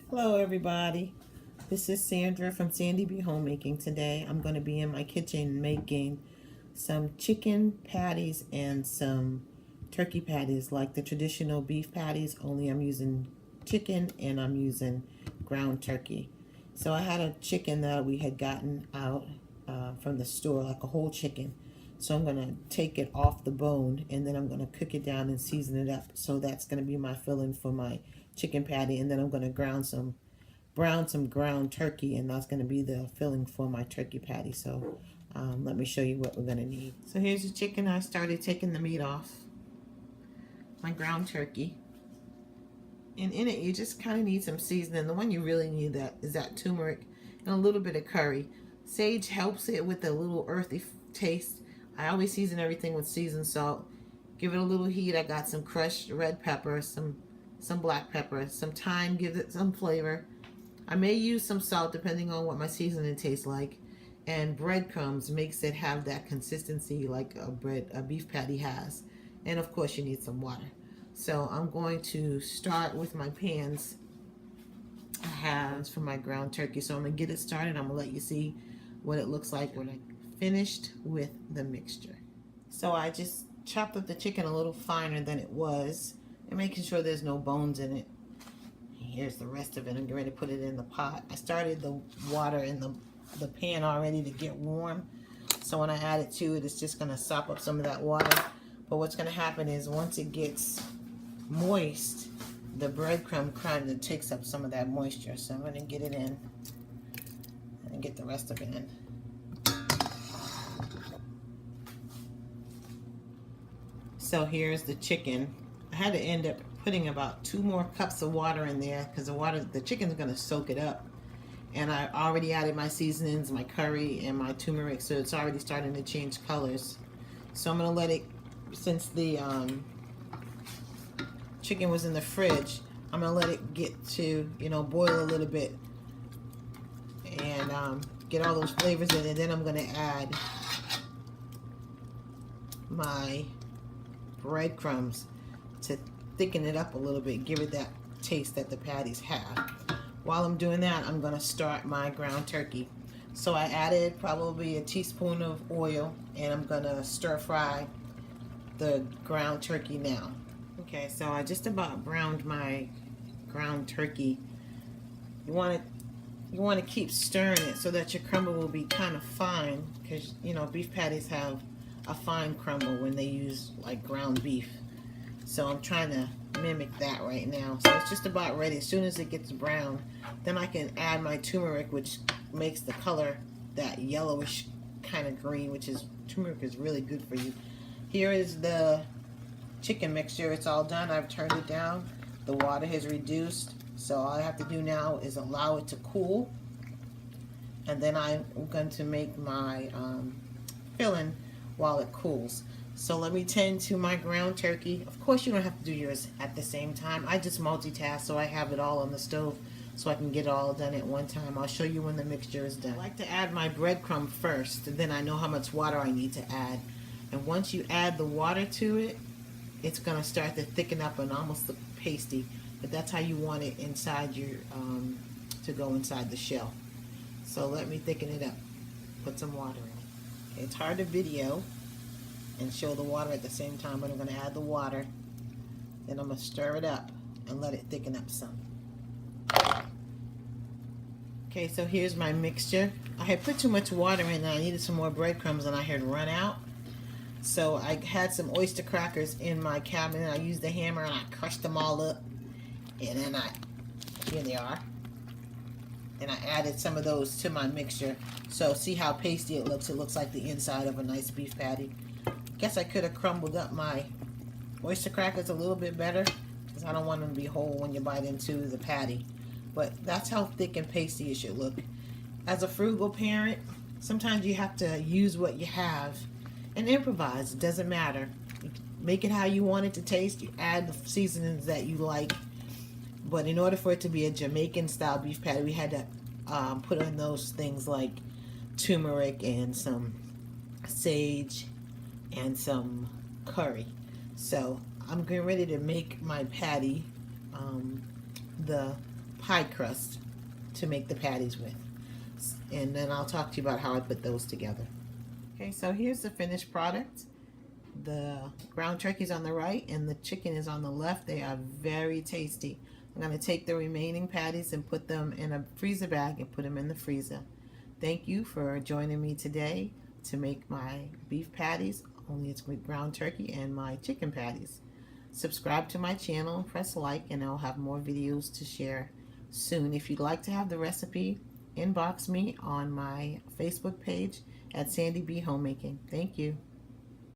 Hello everybody, this is Sandra from Sandy B Homemaking. Today I'm going to be in my kitchen making some chicken patties and some turkey patties, like the traditional beef patties, only I'm using chicken and I'm using ground turkey. So I had a chicken that we had gotten out from the store, like a whole chicken. So I'm going to take it off the bone and then I'm going to cook it down and season it up. So that's going to be my filling for my chicken patty, and then I'm going to brown some ground turkey, and that's going to be the filling for my turkey patty. So let me show you what we're going to need. So here's the chicken. I started taking the meat off my ground turkey, and in it you just kind of need some seasoning. The one you really need is that turmeric and a little bit of curry. Sage helps it with a little earthy taste. I always season everything with seasoned salt. Give it a little heat. I got some crushed red pepper, some black pepper, some thyme gives it some flavor. I may use some salt depending on what my seasoning tastes like. And breadcrumbs makes it have that consistency like a beef patty has. And of course you need some water. So I'm going to start with my pans I have for my ground turkey. So I'm going to get it started. I'm going to let you see what it looks like when I finished with the mixture. So I just chopped up the chicken a little finer than it was and making sure there's no bones in it. Here's the rest of it. I'm getting ready to put it in the pot. I started the water in the pan already to get warm. So when I add it to it, it's just going to sop up some of that water. But what's going to happen is once it gets moist, the breadcrumb kind of takes up some of that moisture. So I'm going to get it in and get the rest of it in. So here's the chicken. I had to end up putting about 2 more cups of water in there because the chicken's going to soak it up. And I already added my seasonings, my curry and my turmeric, so it's already starting to change colors. So I'm going to let it, since the chicken was in the fridge, I'm going to let it get to, boil a little bit and get all those flavors in, and then I'm going to add my breadcrumbs to thicken it up a little bit, give it that taste that the patties have. While I'm doing that, I'm going to start my ground turkey. So I added probably a teaspoon of oil, and I'm going to stir fry the ground turkey now. Okay, so I just about browned my ground turkey. You want to keep stirring it so that your crumble will be kind of fine, because beef patties have a fine crumble when they use like ground beef. So I'm trying to mimic that right now. So it's just about ready. As soon as it gets brown, then I can add my turmeric, which makes the color that yellowish kind of green, which is, turmeric is really good for you. Here is the chicken mixture. It's all done. I've turned it down. The water has reduced. So all I have to do now is allow it to cool. And then I'm going to make my filling while it cools. So let me tend to my ground turkey. Of course you don't have to do yours at the same time. I just multitask so I have it all on the stove so I can get it all done at one time. I'll show you when the mixture is done. I like to add my breadcrumb first, and then I know how much water I need to add. And once you add the water to it, it's going to start to thicken up and almost look pasty. But that's how you want it inside your, to go inside the shell. So let me thicken it up. Put some water in it. Okay, it's hard to video and show the water at the same time, but I'm going to add the water, then I'm going to stir it up and let it thicken up some. Okay, so here's my mixture. I had put too much water in and I needed some more breadcrumbs and I had run out. So I had some oyster crackers in my cabinet, and I used the hammer and I crushed them all up, and then here they are. And I added some of those to my mixture. So see how pasty it looks? It looks like the inside of a nice beef patty. Guess I could have crumbled up my oyster crackers a little bit better, because I don't want them to be whole when you bite into the patty. But that's how thick and pasty it should look. As a frugal parent, sometimes you have to use what you have and improvise. It doesn't matter. You make it how you want it to taste. You add the seasonings that you like. But in order for it to be a Jamaican style beef patty, we had to put in those things like turmeric and some sage and some curry. So I'm getting ready to make my patty. The pie crust to make the patties with. And then I'll talk to you about how I put those together. Okay, so here's the finished product. The ground turkey is on the right and the chicken is on the left. They are very tasty. I'm going to take the remaining patties and put them in a freezer bag and put them in the freezer. Thank you for joining me today to make my beef patties, only it's with ground turkey, and my chicken patties. Subscribe to my channel, press like, and I'll have more videos to share soon. If you'd like to have the recipe, inbox me on my Facebook page at Sandy B Homemaking. Thank you.